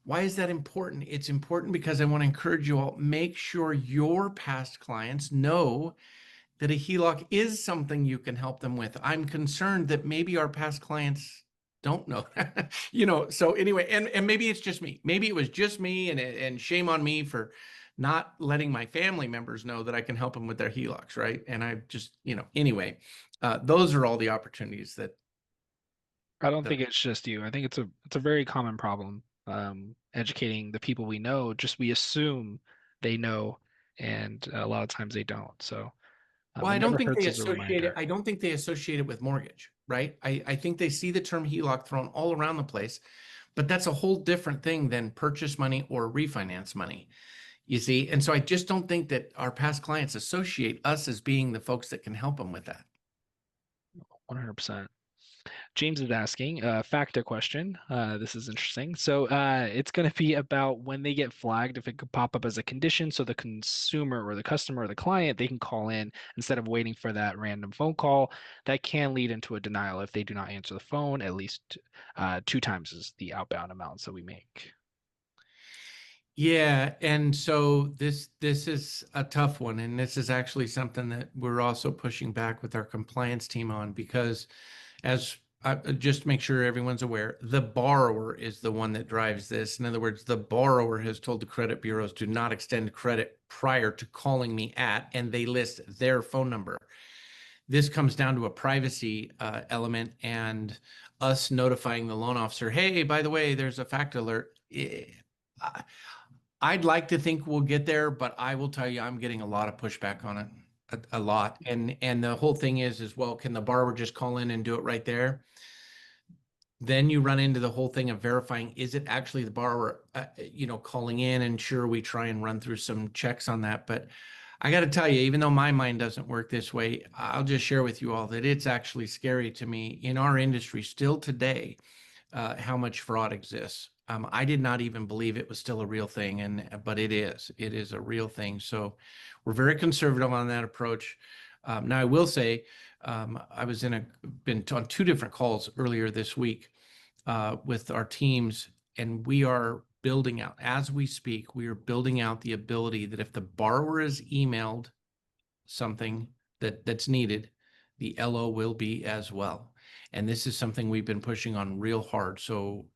Why is that important? It's important because I want to encourage you all, make sure your past clients know that a HELOC is something you can help them with. I'm concerned that maybe our past clients don't know. So anyway, and maybe it's just me. Maybe it was just me, and shame on me for not letting my family members know that I can help them with their HELOCs, right? And I just, anyway, those are all the opportunities that I don't think it's just you. I think it's a very common problem. Educating the people we know, just we assume they know, and a lot of times they don't. So Well, it I don't never think hurts they as a associate it. reminder. I don't think they associate it with mortgage, right? I think they see the term HELOC thrown all around the place, but that's a whole different thing than purchase money or refinance money, you see? And so I just don't think that our past clients associate us as being the folks that can help them with that. 100%. James is asking a factor question. This is interesting. So it's going to be about when they get flagged, if it could pop up as a condition, so the consumer or the customer or the client, they can call in instead of waiting for that random phone call. That can lead into a denial if they do not answer the phone at least 2 times is the outbound amounts that we make. Yeah, and so this is a tough one, and this is actually something that we're also pushing back with our compliance team on, because as just to make sure everyone's aware, the borrower is the one that drives this. In other words, the borrower has told the credit bureaus, do not extend credit prior to calling me at, and they list their phone number. This comes down to a privacy element and us notifying the loan officer, hey, by the way, there's a fact alert. I'd like to think we'll get there, but I will tell you, I'm getting a lot of pushback on it, a lot. And the whole thing is, well, can the borrower just call in and do it right there? Then you run into the whole thing of verifying, is it actually the borrower, calling in? And sure, we try and run through some checks on that. But I got to tell you, even though my mind doesn't work this way, I'll just share with you all that it's actually scary to me in our industry still today, how much fraud exists. I did not even believe it was still a real thing, but it is. It is a real thing. So we're very conservative on that approach. Now I will say, I was been on 2 different calls earlier this week with our teams, and we are building out, as we speak, we are building out the ability that if the borrower is emailed something that's needed, the LO will be as well. And this is something we've been pushing on real hard. So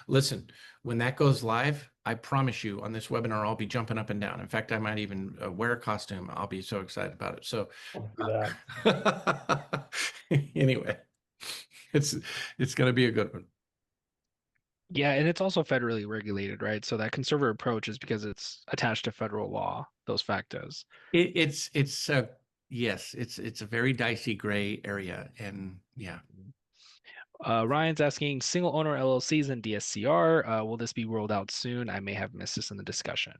listen, when that goes live, I promise you on this webinar, I'll be jumping up and down. In fact, I might even wear a costume. I'll be so excited about it. So anyway, it's going to be a good one. Yeah, and it's also federally regulated, right? So that conservative approach is because it's attached to federal law, those factors. Yes, it's a very dicey gray area, and yeah. Ryan's asking single owner LLCs and DSCR. Will this be rolled out soon? I may have missed this in the discussion.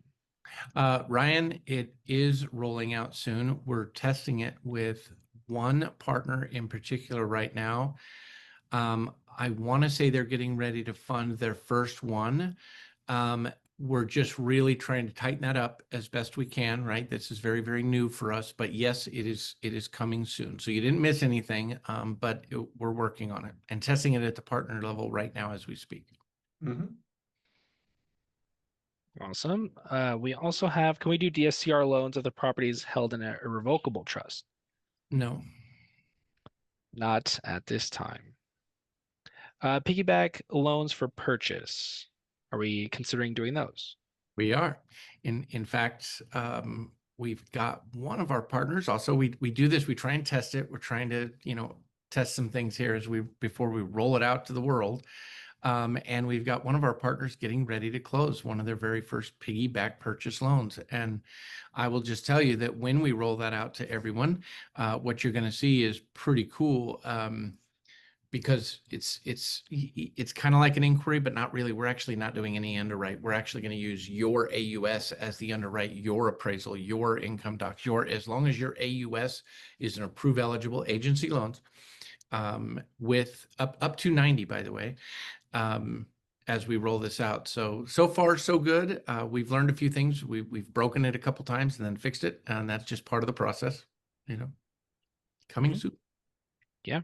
Ryan, it is rolling out soon. We're testing it with one partner in particular right now. I want to say they're getting ready to fund their first one. We're just really trying to tighten that up as best we can, right? This is very, very new for us, but yes, it is coming soon. So you didn't miss anything, but we're working on it and testing it at the partner level right now as we speak. Mhm. Awesome. We also have, can we do DSCR loans of the properties held in a irrevocable trust? No, Not at this time. Piggyback loans for purchase. Are we considering doing those? we are. In fact, we've got one of our partners. Also, we do this. We try and test it. We're trying to, test some things here before we roll it out to the world. And we've got one of our partners getting ready to close one of their very first piggyback purchase loans. And I will just tell you that when we roll that out to everyone, what you're going to see is pretty cool. Because it's kind of like an inquiry, but not really. We're actually not doing any underwrite. We're actually going to use your AUS as the underwrite, your appraisal, your income docs, as long as your AUS is an approved eligible agency loans, with up to 90, by the way, as we roll this out. So far, so good. We've learned a few things. We've broken it a couple times and then fixed it. And that's just part of the process, coming Mhm. soon. Yeah.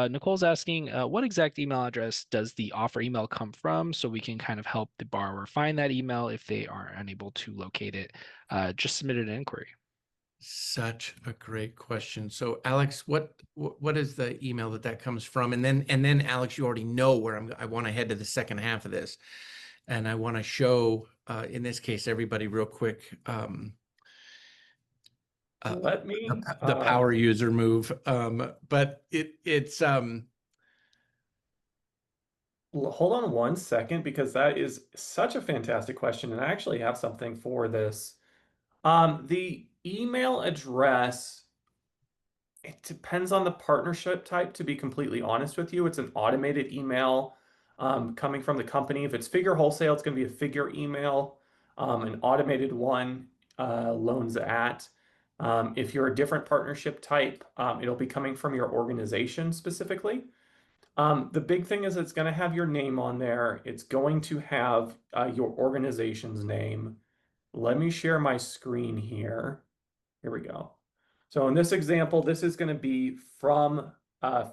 Nicole's asking, what exact email address does the offer email come from so we can kind of help the borrower find that email if they are unable to locate it? Just submitted an inquiry. Such a great question. So Alex, what is the email that comes from? And then Alex, you already know where I want to head to the second half of this. And I want to show, in this case, everybody real quick, Let me the power user move. But it's hold on one second because that is such a fantastic question, and I actually have something for this. The email address, it depends on the partnership type, to be completely honest with you. It's an automated email coming from the company. If it's Figure Wholesale, it's going to be a Figure email, an automated one, loans at. If you're a different partnership type, it'll be coming from your organization specifically. The big thing is it's going to have your name on there. It's going to have your organization's name. Let me share my screen here. Here we go. So in this example, this is going to be from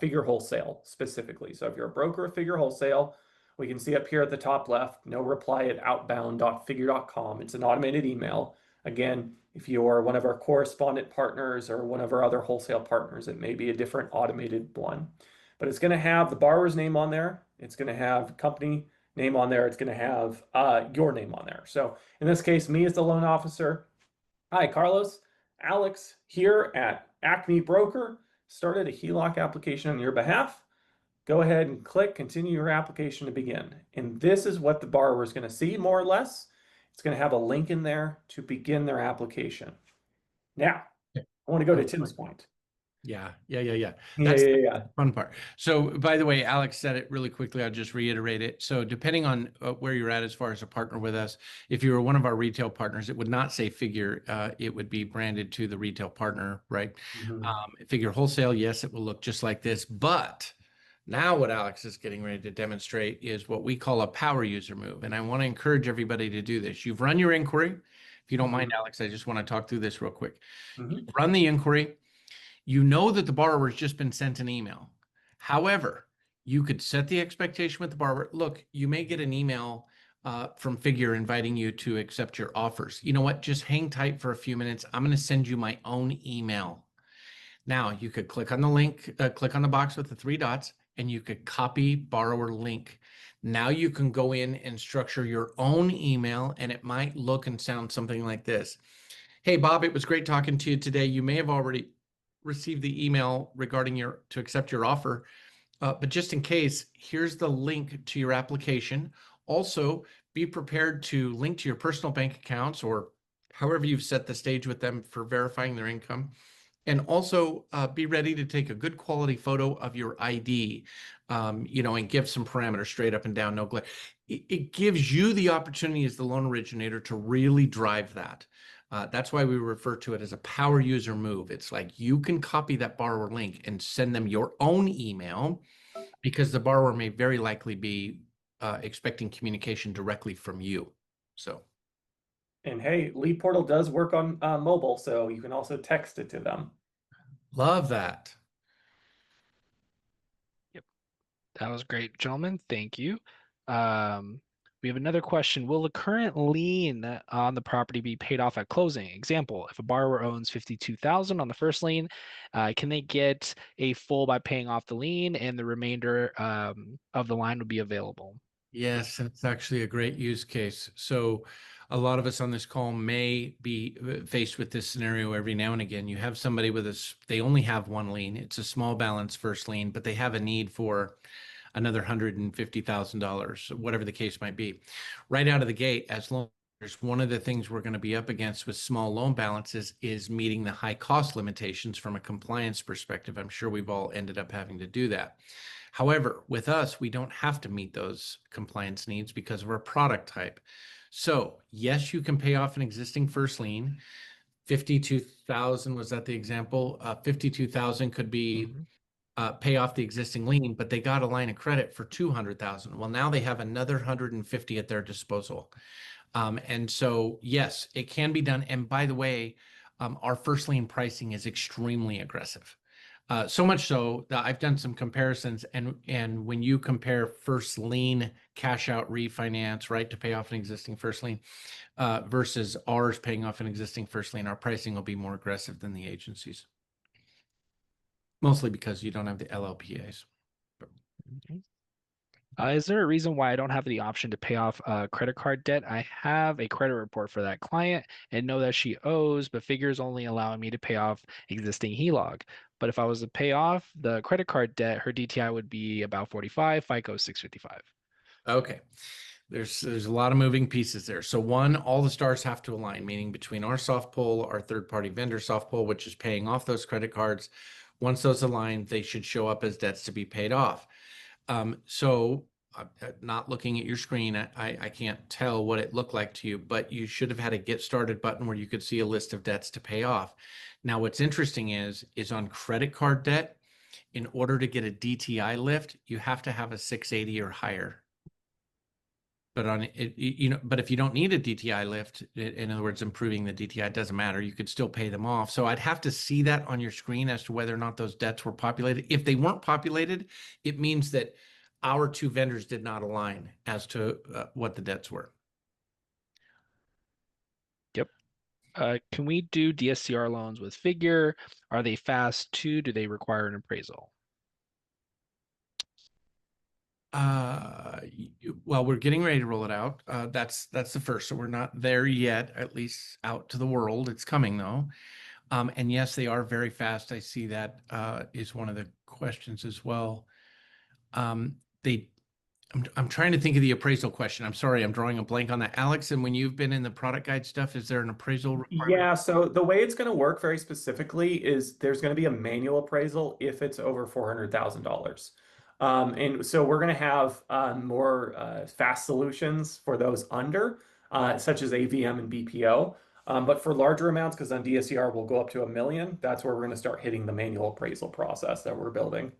Figure Wholesale specifically. So if you're a broker of Figure Wholesale, we can see up here at the top left, no reply at outbound.figure.com. It's an automated email. Again, if you're one of our correspondent partners or one of our other wholesale partners, it may be a different automated one. But it's going to have the borrower's name on there. It's going to have company name on there. It's going to have your name on there. So in this case, me as the loan officer. Hi, Carlos. Alex here at Acme Broker started a HELOC application on your behalf. Go ahead and click continue your application to begin. And this is what the borrower is going to see, more or less. It's going to have a link in there to begin their application. Now, I want to go to Tim's point. Yeah. Yeah, That's yeah, the yeah. fun part. So, by the way, Alex said it really quickly. I'll just reiterate it. So, depending on where you're at as far as a partner with us, if you were one of our retail partners, it would not say Figure. It would be branded to the retail partner, right? Figure Wholesale, yes, it will look just like this. But now, what Alex is getting ready to demonstrate is what we call a power user move. And I want to encourage everybody to do this. You've run your inquiry. If you don't mind, Alex, I just want to talk through this real quick. Run the inquiry. You know that the borrower has just been sent an email. However, you could set the expectation with the borrower. Look, you may get an email from Figure inviting you to accept your offers. You know what? Just hang tight for a few minutes. I'm going to send you my own email. Now, you could click on the link, click on the box with the three dots, and you could copy borrower link. Now you can go in and structure your own email, and it might look and sound something like this. Hey, Bob, it was great talking to you today. You may have already received the email regarding to accept your offer. But just in case, here's the link to your application. Also, be prepared to link to your personal bank accounts or however you've set the stage with them for verifying their income. And also be ready to take a good quality photo of your ID, and give some parameters straight up and down, no glare. It gives you the opportunity as the loan originator to really drive that. That's why we refer to it as a power user move. It's like you can copy that borrower link and send them your own email because the borrower may very likely be expecting communication directly from you. So And hey, Lead Portal does work on mobile, so you can also text it to them. love that. Yep. That was great, gentlemen. Thank you. We have another question. Will the current lien on the property be paid off at closing? Example, if a borrower owns 52,000 on the first lien, can they get a full by paying off the lien and the remainder of the line would be available? Yes, that's actually a great use case. So a lot of us on this call may be faced with this scenario every now and again. You have somebody with they only have one lien. It's a small balance first lien, but they have a need for another $150,000, whatever the case might be. Right out of the gate, as loan holders, one of the things we're going to be up against with small loan balances is meeting the high cost limitations from a compliance perspective. I'm sure we've all ended up having to do that. However, with us, we don't have to meet those compliance needs because of our product type. So yes, you can pay off an existing first lien. 52,000, was that the example? 52,000 could be pay off the existing lien, but they got a line of credit for 200,000. Well, now they have another 150 at their disposal. And so, yes, it can be done. And by the way, our first lien pricing is extremely aggressive. So much so that I've done some comparisons, and when you compare first lien cash out refinance, right, to pay off an existing first lien, versus ours paying off an existing first lien, our pricing will be more aggressive than the agencies. Mostly because you don't have the LLPAs. Is there a reason why I don't have the option to pay off credit card debt? I have a credit report for that client and know that she owes, but figures only allowing me to pay off existing HELOC. But if I was to pay off the credit card debt, her DTI would be about 45, FICO 655. Okay. There's a lot of moving pieces there. So one, all the stars have to align, meaning between our soft pull, our third-party vendor soft pull, which is paying off those credit cards. Once those align, they should show up as debts to be paid off. So not looking at your screen, I can't tell what it looked like to you, but you should have had a get started button where you could see a list of debts to pay off. Now, what's interesting is on credit card debt, in order to get a DTI lift, you have to have a 680 or higher. But on it, but if you don't need a DTI lift, in other words, improving the DTI, it doesn't matter. You could still pay them off. So I'd have to see that on your screen as to whether or not those debts were populated. If they weren't populated, it means that our two vendors did not align as to what the debts were. Yep. Can we do DSCR loans with figure? Are they fast too? Do they require an appraisal? Well, we're getting ready to roll it out. That's the first. So we're not there yet, at least out to the world. It's coming though. And yes, they are very fast. I see that is one of the questions as well. I'm trying to think of the appraisal question. I'm sorry, I'm drawing a blank on that. Alex, and when you've been in the product guide stuff, is there an appraisal requirement? Yeah, so the way it's going to work very specifically is there's going to be a manual appraisal if it's over $400,000. And so we're going to have more fast solutions for those under, such as AVM and BPO. But for larger amounts, because on DSCR we'll go up to $1 million, that's where we're going to start hitting the manual appraisal process that we're building.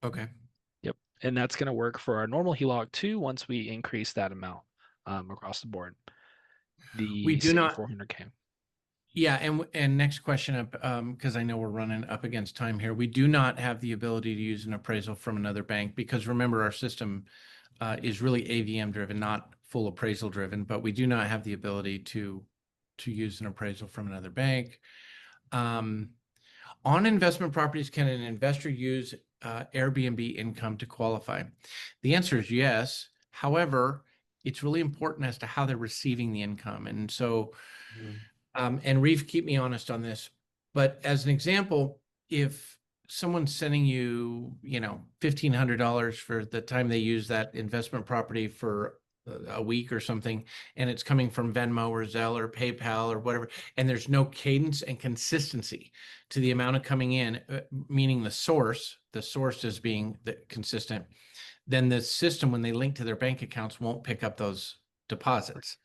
Okay. Yep. And that's going to work for our normal HELOC too once we increase that amount across the board. We The do same not. 400K. Yeah, and next question up, because I know we're running up against time here. We do not have the ability to use an appraisal from another bank because remember our system is really AVM driven, not full appraisal driven, but we do not have the ability to use an appraisal from another bank. On investment properties, can an investor use Airbnb income to qualify? The answer is yes. However, it's really important as to how they're receiving the income. And so, and Reeve, keep me honest on this, but as an example, if someone's sending you, $1,500 for the time they use that investment property for a week or something, and it's coming from Venmo or Zelle or PayPal or whatever, and there's no cadence and consistency to the amount of coming in, meaning the source is being consistent, then the system, when they link to their bank accounts, won't pick up those deposits.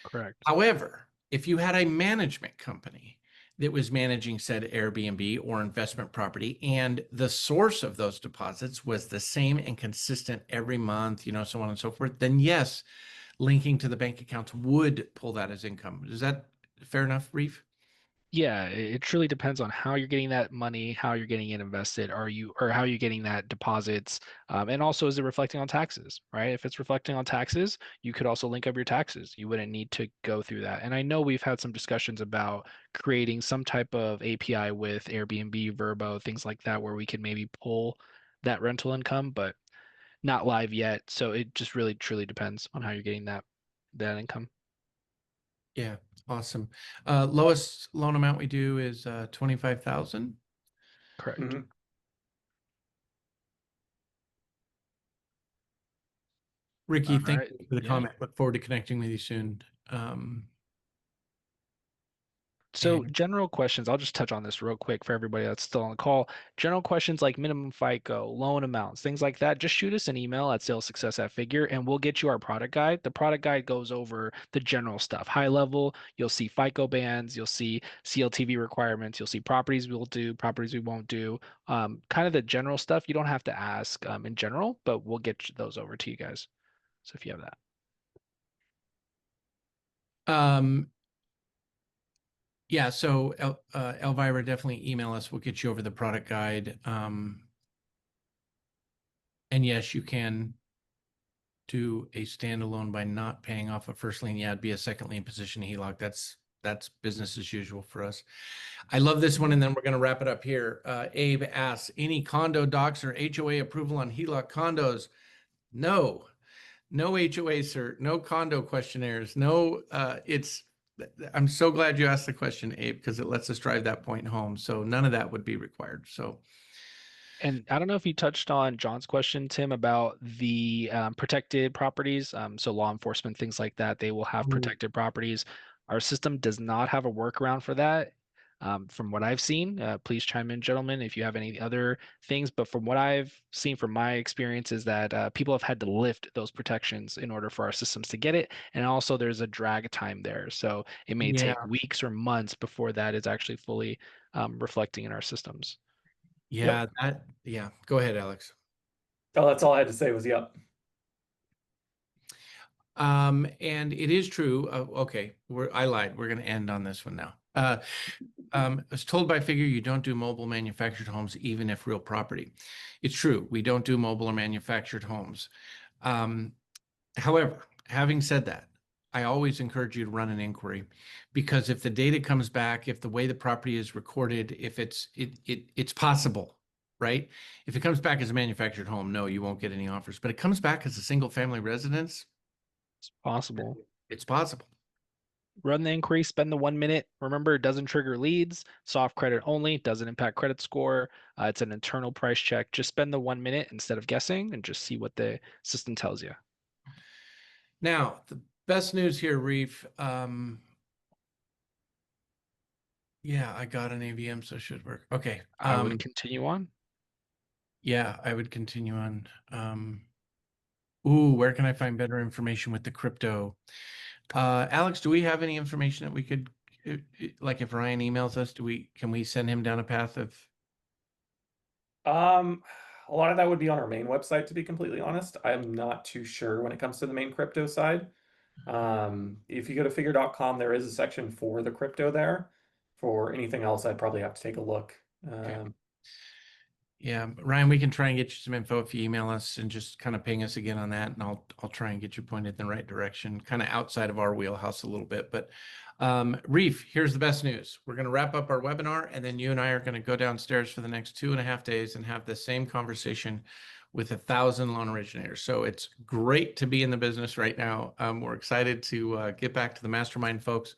Correct. However, if you had a management company that was managing said Airbnb or investment property, and the source of those deposits was the same and consistent every month, so on and so forth, then yes, linking to the bank accounts would pull that as income. Is that fair enough, Reef? Yeah, it truly depends on how you're getting that money, how you're getting it invested, or how you're getting that deposits, and also is it reflecting on taxes, right? If it's reflecting on taxes, you could also link up your taxes. You wouldn't need to go through that. And I know we've had some discussions about creating some type of API with Airbnb, Verbo, things like that, where we could maybe pull that rental income, but not live yet. So it just really truly depends on how you're getting that income. Yeah, awesome. Lowest loan amount we do is 25,000. Correct. Mhm. Ricky, All thank right. you for the Yeah. comment. Look forward to connecting with you soon. Um, So and general questions, I'll just touch on this real quick for everybody that's still on the call. General questions like minimum FICO, loan amounts, things like that, just shoot us an email at salessuccess@figure and we'll get you our product guide. The product guide goes over the general stuff. High level, you'll see FICO bands, you'll see CLTV requirements, you'll see properties we'll do, properties we won't do. Kind of the general stuff you don't have to ask in general, but we'll get those over to you guys. So if you have that. um, yeah, so Elvira, definitely email us. We'll get you over the product guide. And yes, you can do a standalone by not paying off a first lien. Yeah, it'd be a second lien position HELOC. That's business as usual for us. I love this one, and then we're going to wrap it up here. Abe asks, any condo docs or HOA approval on HELOC condos? No, no HOA, sir. No condo questionnaires. No, I'm so glad you asked the question, Abe, because it lets us drive that point home. So none of that would be required. So And I don't know if you touched on John's question, Tim, about the protected properties. So law enforcement, things like that, they will have protected properties. Our system does not have a workaround for that. From what I've seen, please chime in, gentlemen, if you have any other things. But from what I've seen from my experience is that people have had to lift those protections in order for our systems to get it. And also there's a drag time there. So it may yeah, take weeks or months before that is actually fully reflecting in our systems. Yep. yeah. Go ahead, Alex. Oh, that's all I had to say was yep. And it is true. Okay, I lied. We're going to end on this one now. I was told by Figure you don't do mobile manufactured homes, even if real property. It's true. We don't do mobile or manufactured homes. However, having said that, I always encourage you to run an inquiry because if the data comes back, if the way the property is recorded, if it's possible, right? If it comes back as a manufactured home, no, you won't get any offers. But it comes back as a single family residence, It's possible. it's possible. Run the inquiry, spend the 1 minute. Remember, it doesn't trigger leads, soft credit only, doesn't impact credit score. It's an internal price check. Just spend the 1 minute instead of guessing and just see what the system tells you. Now, the best news here, Reef. Yeah, I got an AVM, so it should work. Okay. I would continue on. Yeah, I would continue on. Ooh, where can I find better information with the crypto? Alex, do we have any information that we could, like if Ryan emails us, can we send him down a path of, Um, a lot of that would be on our main website, to be completely honest. I'm not too sure when it comes to the main crypto side. If you go to figure.com, there is a section for the crypto there. For anything else, I'd probably have to take a look. okay. Yeah, Ryan, we can try and get you some info if you email us and just kind of ping us again on that, and I'll try and get you pointed in the right direction, kind of outside of our wheelhouse a little bit. But Reef, here's the best news. We're going to wrap up our webinar, and then you and I are going to go downstairs for the next 2.5 days and have the same conversation with 1,000 loan originators. So it's great to be in the business right now. We're excited to get back to the mastermind, folks.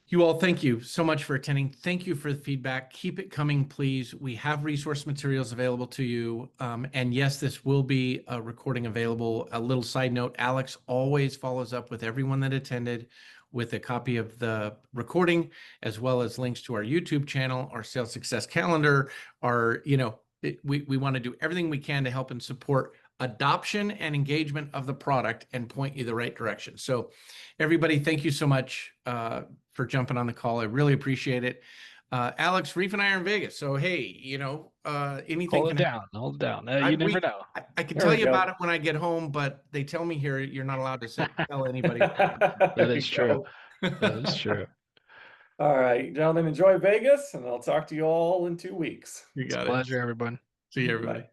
You all, thank you so much for attending. Thank you for the feedback. Keep it coming, please. We have resource materials available to you. And yes, this will be a recording available. A little side note, Alex always follows up with everyone that attended with a copy of the recording, as well as links to our YouTube channel, our sales success calendar, we want to do everything we can to help and support adoption and engagement of the product and point you the right direction. So everybody, thank you so much for jumping on the call. I really appreciate it. Alex, Reef and I are in Vegas. So, hey, anything Hold it can down. happen. Hold it down. I, You never we, know. I can There tell we you about go. it when I get home, but they tell me here you're not allowed to tell anybody. That There is you true. go. That is true. All right, gentlemen, enjoy Vegas, and I'll talk to you all in 2 weeks. You It's a got it. pleasure, everyone. See you, everybody. Bye.